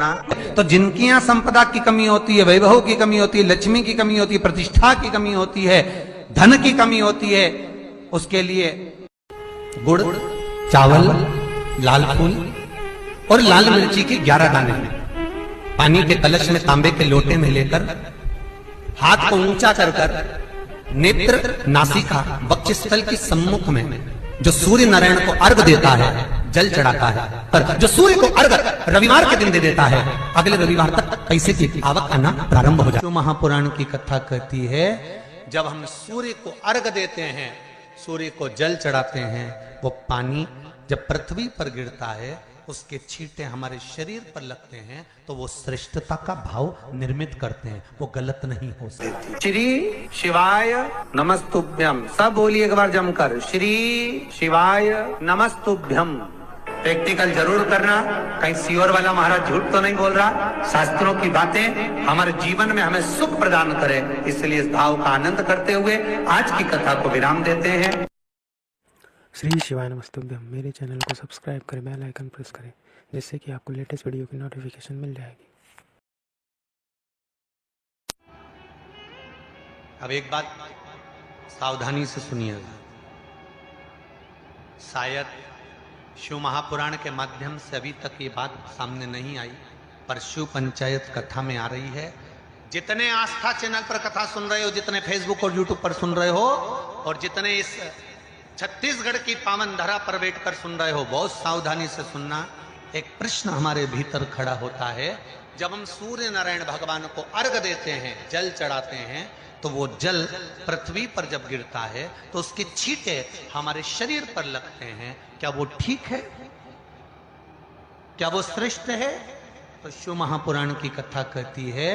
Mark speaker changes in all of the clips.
Speaker 1: करना। तो जिनकी यहाँ संपदा की कमी होती है, वैभव की कमी होती है, लक्ष्मी की कमी होती है, प्रतिष्ठा की कमी होती है, धन की कमी होती है, उसके लिए गुड़, चावल, लाल फूल और लाल मिर्ची के 11 दाने पानी के कलश में तांबे के लोटे में लेकर हाथ को ऊंचा कर कर नेत्र, नासिका, वक्षस्थल के सम्मुख में जो सूर्य नारायण को अर्घ देता है, जल चढ़ाता है, पर जो सूर्य को अर्घ रविवार के दिन दे देता है, अगले रविवार तक पैसे की आवक आना प्रारंभ हो जाता है। महापुराण की कथा कहती है, जब हम सूर्य को अर्घ देते हैं, सूर्य को जल चढ़ाते हैं, वो पानी जब पृथ्वी पर गिरता है, उसके छींटे हमारे शरीर पर लगते हैं, तो वो श्रेष्ठता का भाव निर्मित करते हैं, वो गलत नहीं हो सकती। श्री शिवाय नमस्तुभ्यम, सब बोलिए एक बार जमकर, श्री शिवाय नमस्तुभ्यम। प्रैक्टिकल जरूर करना, कहीं सियोर वाला महाराज झूठ तो नहीं बोल रहा। शास्त्रों की बातें हमारे जीवन में हमें सुख प्रदान करे, इसलिए इस भाव का आनंद करते हुए आज की कथा को विराम देते हैं।
Speaker 2: श्री शिवाय नमस्तुभ्यम। मेरे चैनल को सब्सक्राइब करें, बेल आइकन प्रेस करें, जिससे कि आपको लेटेस्ट वीडियो की नोटिफिकेशन मिल जाएगी।
Speaker 1: अब एक बात सावधानी से सुनिएगा, शायद शिव महापुराण के माध्यम से अभी तक ये बात सामने नहीं आई, पर शिव पंचायत कथा में आ रही है। जितने आस्था चैनल पर कथा सुन रहे हो, जितने फेसबुक और यूट्यूब पर सुन रहे हो, और जितने इस छत्तीसगढ़ की पावन धरा पर बैठकर सुन रहे हो, बहुत सावधानी से सुनना। एक प्रश्न हमारे भीतर खड़ा होता है, जब हम सूर्य नारायण भगवान को अर्घ देते हैं, जल चढ़ाते हैं, तो वो जल पृथ्वी पर जब गिरता है तो उसके छींटे हमारे शरीर पर लगते हैं, क्या वो ठीक है? क्या वो श्रेष्ठ है? तो शिव महापुराण की कथा कहती है,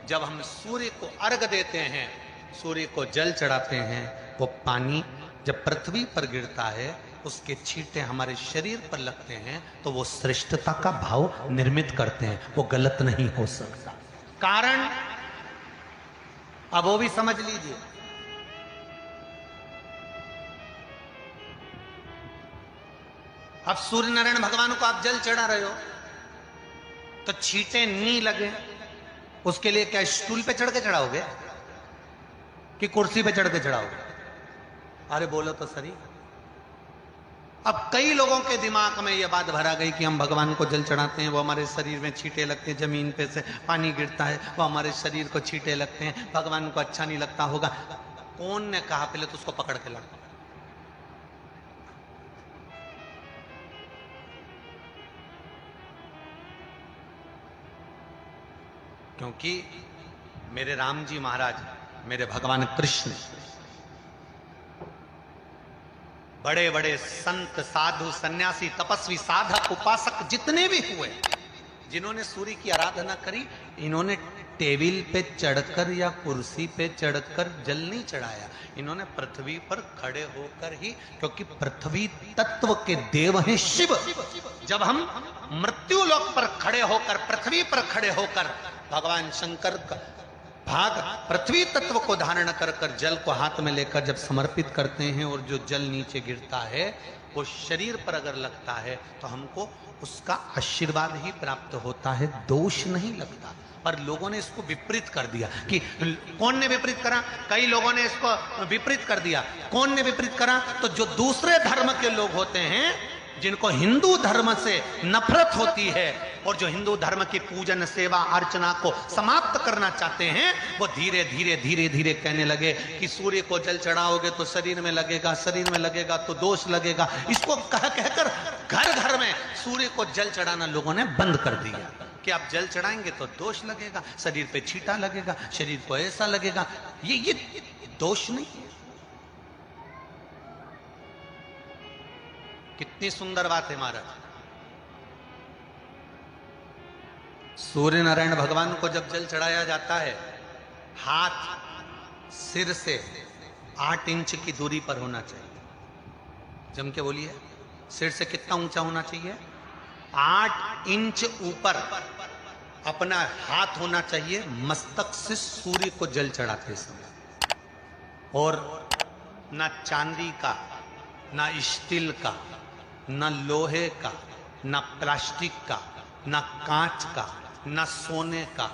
Speaker 1: जब हम सूर्य को अर्घ देते हैं, सूर्य को जल चढ़ाते हैं, वो पानी जब पृथ्वी पर गिरता है, उसके छींटे हमारे शरीर पर लगते हैं, तो वो श्रेष्ठता का भाव निर्मित करते हैं, वो गलत नहीं हो सकता। कारण अब वो भी समझ लीजिए। अब सूर्य नारायण भगवान को आप जल चढ़ा रहे हो, तो छींटे नहीं लगे, उसके लिए क्या स्टूल पे चढ़ के चढ़ाओगे कि कुर्सी पे चढ़ के चढ़ाओगे? अरे बोलो तो सही। अब कई लोगों के दिमाग में यह बात भरा गई कि हम भगवान को जल चढ़ाते हैं, वो हमारे शरीर में छींटे लगते हैं, जमीन पे से पानी गिरता है, वो हमारे शरीर को छींटे लगते हैं, भगवान को अच्छा नहीं लगता होगा। कौन ने कहा? पहले तो उसको पकड़ के लड़ो। क्योंकि मेरे राम जी महाराज, मेरे भगवान कृष्ण, बड़े बड़े संत, साधु, सन्यासी, तपस्वी, साधक, उपासक जितने भी हुए, जिन्होंने सूर्य की आराधना करी, इन्होंने टेबल पे चढ़कर या कुर्सी पे चढ़कर जल नहीं चढ़ाया, इन्होंने पृथ्वी पर खड़े होकर ही, क्योंकि पृथ्वी तत्व के देव हैं शिव। जब हम मृत्यु लोक पर खड़े होकर, पृथ्वी पर खड़े होकर भगवान शंकर का भाग पृथ्वी तत्व को धारण कर कर जल को हाथ में लेकर जब समर्पित करते हैं, और जो जल नीचे गिरता है वो शरीर पर अगर लगता है तो हमको उसका आशीर्वाद ही प्राप्त होता है, दोष नहीं लगता। पर लोगों ने इसको विपरीत कर दिया। कि कौन ने विपरीत करा? कई लोगों ने इसको विपरीत कर दिया। कौन ने विपरीत करा? तो जो दूसरे धर्म के लोग होते हैं, जिनको हिंदू धर्म से नफरत होती है और जो हिंदू धर्म की पूजन, सेवा, अर्चना को समाप्त करना चाहते हैं, वो धीरे धीरे धीरे धीरे कहने लगे कि सूर्य को जल चढ़ाओगे तो शरीर में लगेगा, शरीर में लगेगा तो दोष लगेगा। इसको कह कहकर घर घर में सूर्य को जल चढ़ाना लोगों ने बंद कर दिया कि आप जल चढ़ाएंगे तो दोष लगेगा, शरीर पे छींटा लगेगा, शरीर को ऐसा लगेगा। ये दोष नहीं है। कितनी सुंदर बात है महाराज। सूर्य नारायण भगवान को जब जल चढ़ाया जाता है, हाथ सिर से 8 इंच की दूरी पर होना चाहिए। जम के बोलिए, सिर से कितना ऊंचा होना चाहिए? 8 इंच ऊपर अपना हाथ होना चाहिए मस्तक से सूर्य को जल चढ़ाते समय। और ना चांदी का, ना स्टील का, ना लोहे का, ना प्लास्टिक का, ना कांच का, न सोने का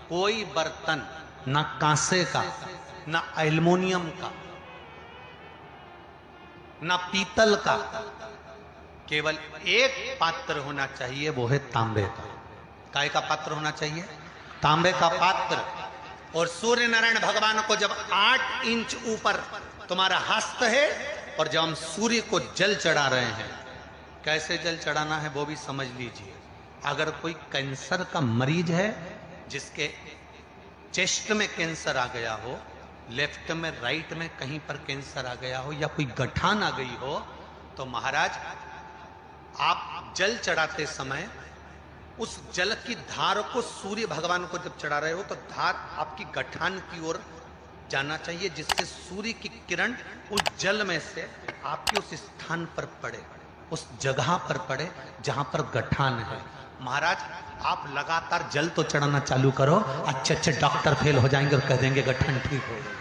Speaker 1: कोई बर्तन, न कांसे का, न एल्युमिनियम का, न पीतल का, केवल एक पात्र होना चाहिए, वो है तांबे का। काय का पात्र होना चाहिए? तांबे का पात्र। और सूर्य नारायण भगवान को जब 8 इंच ऊपर तुम्हारा हस्त है, और जब हम सूर्य को जल चढ़ा रहे हैं, कैसे जल चढ़ाना है वो भी समझ लीजिए। अगर कोई कैंसर का मरीज है, जिसके चेस्ट में कैंसर आ गया हो, लेफ्ट में राइट में कहीं पर कैंसर आ गया हो, या कोई गठान आ गई हो, तो महाराज आप जल चढ़ाते समय उस जल की धार को सूर्य भगवान को जब चढ़ा रहे हो, तो धार आपकी गठान की ओर जाना चाहिए, जिससे सूर्य की किरण उस जल में से आपके उस स्थान पर पड़े, उस जगह पर पड़े जहां पर गठान है। महाराज आप लगातार जल तो चढ़ाना चालू करो, अच्छे अच्छे डॉक्टर फेल हो जाएंगे और कह देंगे गठन ठीक हो गई।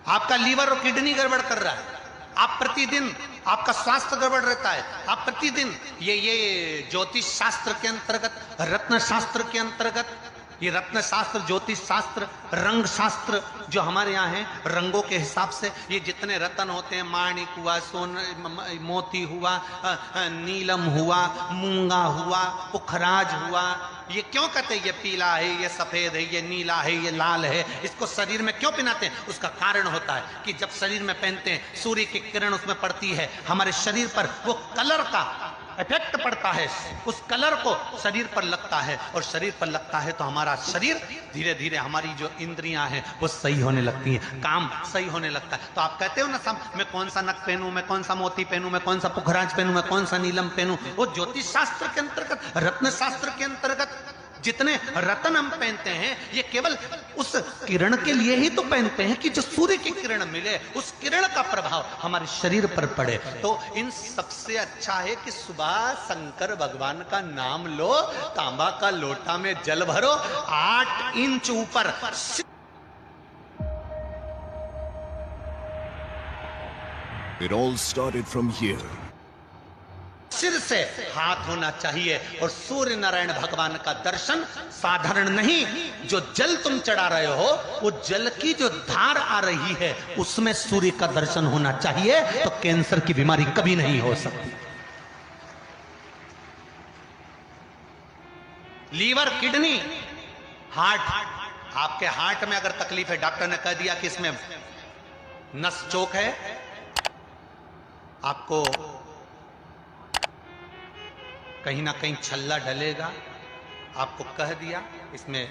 Speaker 1: आपका लीवर और किडनी गड़बड़ कर रहा है, आप प्रतिदिन आपका स्वास्थ्य गड़बड़ रहता है, आप प्रतिदिन ये ज्योतिष शास्त्र के अंतर्गत, रत्न शास्त्र के अंतर्गत, ये रत्न शास्त्र, ज्योतिष शास्त्र, रंग शास्त्र जो हमारे यहाँ है, रंगों के हिसाब से ये जितने रत्न होते हैं, माणिक हुआ, मोती हुआ, नीलम हुआ, मूंगा हुआ, पुखराज हुआ, ये क्यों कहते हैं ये पीला है, ये सफेद है, ये नीला है, ये लाल है, इसको शरीर में क्यों पहनाते हैं? उसका कारण होता है कि जब शरीर में पहनते हैं, सूर्य की किरण उसमें पड़ती है, हमारे शरीर पर वो कलर का इफेक्ट पड़ता है, उस कलर को शरीर पर लगता है, और शरीर पर लगता है तो हमारा शरीर धीरे धीरे, हमारी जो इंद्रियां हैं वो सही होने लगती हैं, काम सही होने लगता है। तो आप कहते हो ना, सब मैं कौन सा नक पहनूं, मैं कौन सा मोती पहनूं, मैं कौन सा पुखराज पहनूं, मैं कौन सा नीलम पहनूं, वो ज्योतिष शास्त्र के अंतर्गत, रत्न शास्त्र के अंतर्गत जितने रत्न हम पहनते हैं, ये केवल उस किरण के लिए ही तो पहनते हैं कि जो सूर्य की किरण मिले, उस किरण का प्रभाव हमारे शरीर पर पड़े। तो इन सबसे अच्छा है कि सुबह शंकर भगवान का नाम लो, तांबा का लोटा में जल भरो, 8 इंच ऊपर।
Speaker 3: It all started from here.
Speaker 1: सिर से हाथ होना चाहिए, और सूर्य नारायण भगवान का दर्शन साधारण नहीं, जो जल तुम चढ़ा रहे हो, वो जल की जो धार आ रही है, उसमें सूर्य का दर्शन होना चाहिए, तो कैंसर की बीमारी कभी नहीं हो सकती। लीवर, किडनी, हार्ट, आपके हार्ट में अगर तकलीफ है, डॉक्टर ने कह दिया कि इसमें नस चोक है, आपको कहीं ना कहीं छल्ला डलेगा, आपको कह दिया इसमें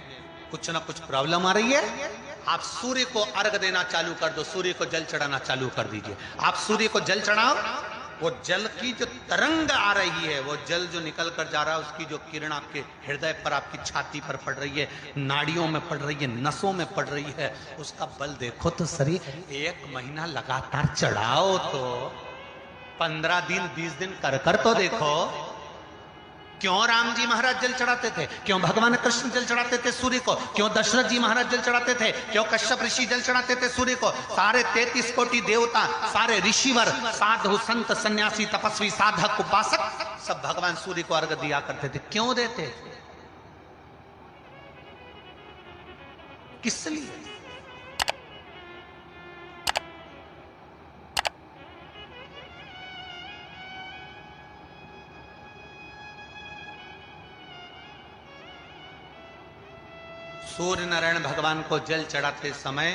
Speaker 1: कुछ ना कुछ प्रॉब्लम आ रही है, आप सूर्य को अर्घ देना चालू कर दो, सूर्य को जल चढ़ाना चालू कर दीजिए। आप सूर्य को जल चढ़ाओ, वो जल की जो तरंग आ रही है, वो जल जो निकल कर जा रहा है, उसकी जो किरण आपके हृदय पर, आपकी छाती पर पड़ रही है, नाड़ियों में पड़ रही है, नसों में पड़ रही है, उसका बल देखो तो सही। 1 महीना लगातार चढ़ाओ, तो 15 दिन 20 दिन कर तो देखो। क्यों राम जी महाराज जल चढ़ाते थे, क्यों भगवान कृष्ण जल चढ़ाते थे सूर्य को, क्यों दशरथ जी महाराज जल चढ़ाते थे, क्यों कश्यप ऋषि जल चढ़ाते थे सूर्य को, सारे 33 कोटि देवता, सारे ऋषिवर, साधु संत सन्यासी तपस्वी साधक उपासक, सब भगवान सूर्य को अर्घ दिया करते थे। क्यों देते थे, किस लिए? सूर्य नारायण भगवान को जल चढ़ाते समय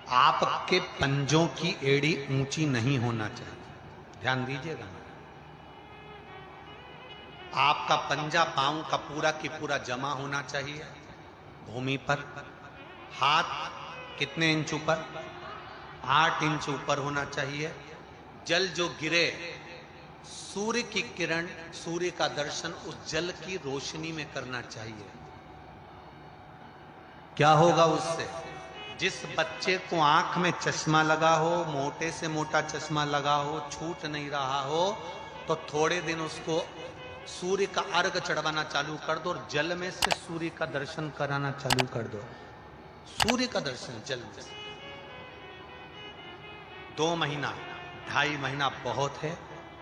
Speaker 1: आपके पंजों की एड़ी ऊंची नहीं होना चाहिए, ध्यान दीजिएगा। आपका पंजा पांव का पूरा की पूरा जमा होना चाहिए भूमि पर। हाथ कितने इंच ऊपर? 8 इंच ऊपर होना चाहिए। जल जो गिरे, सूर्य की किरण, सूर्य का दर्शन उस जल की रोशनी में करना चाहिए। क्या होगा उससे? जिस बच्चे को आंख में चश्मा लगा हो, मोटे से मोटा चश्मा लगा हो, छूट नहीं रहा हो, तो थोड़े दिन उसको सूर्य का अर्घ चढ़वाना चालू कर दो, और जल में से सूर्य का दर्शन कराना चालू कर दो। सूर्य का दर्शन जल में। 2 महीना 2.5 महीना बहुत है,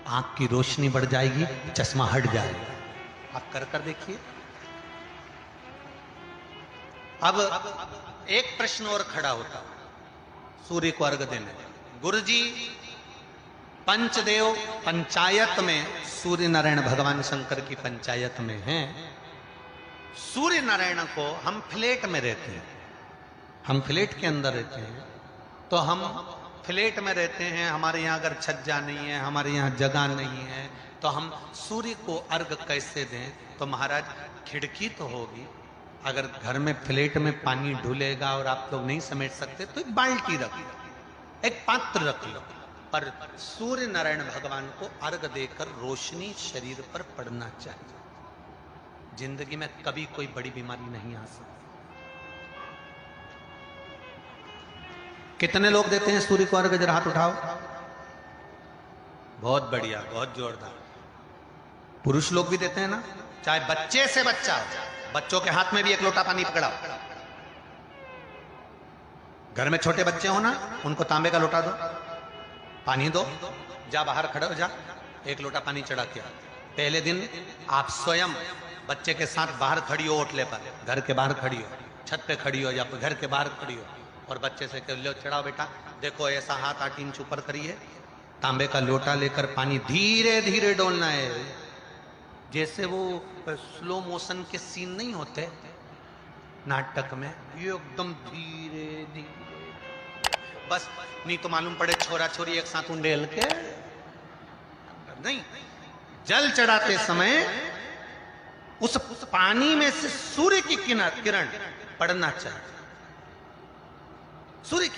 Speaker 1: आंख की रोशनी बढ़ जाएगी, चश्मा हट जाएगा। आप कर देखिए। अब एक प्रश्न और खड़ा होता, सूर्य को अर्घ देने। गुरुजी पंचदेव पंचायत में सूर्य नारायण भगवान शंकर की पंचायत में हैं। सूर्य नारायण को हम फ्लैट में रहते हैं, हम फ्लैट के अंदर रहते हैं, तो हम फ्लैट में रहते हैं, हमारे यहाँ अगर छज्जा नहीं है, हमारे यहाँ जगह नहीं है, तो हम सूर्य को अर्घ कैसे दें? तो महाराज खिड़की तो होगी, अगर घर में फ्लैट में पानी ढुलेगा और आप लोग नहीं समेट सकते तो एक बाल्टी रख लो, एक पात्र रख लो, पर सूर्य नारायण भगवान को अर्घ देकर रोशनी शरीर पर पड़ना चाहिए। जिंदगी में कभी कोई बड़ी बीमारी नहीं आ सकती। कितने लोग देते हैं सूर्य को अर्घ? जरा हाथ उठाओ। बहुत बढ़िया, बहुत जोरदार। पुरुष लोग भी देते हैं ना, चाहे बच्चे से बच्चा, बच्चों के हाथ में भी एक लोटा पानी पकड़ाओ। घर में छोटे बच्चे हो ना, उनको तांबे का लोटा दो, पानी दो, जा बाहर खड़े हो जा, एक लोटा पानी चढ़ा के। पहले दिन आप स्वयं बच्चे के साथ बाहर खड़ी हो, ओटले पर, घर के बाहर खड़ी हो, छत पे खड़ी हो या घर के बाहर खड़ी हो, और बच्चे से कह लो चढ़ाओ बेटा, देखो ऐसा हाथ 8 इंच ऊपर करिए, तांबे का लोटा लेकर पानी धीरे धीरे डोलना है। जैसे वो स्लो मोशन के सीन नहीं होते नाटक में, ये एकदम धीरे धीरे, बस नहीं तो मालूम पड़े छोरा छोरी एक साथ उंडेल के नहीं। जल चढ़ाते समय उस पानी में से सूर्य की किरण पड़ना चाहिए। सूर्य की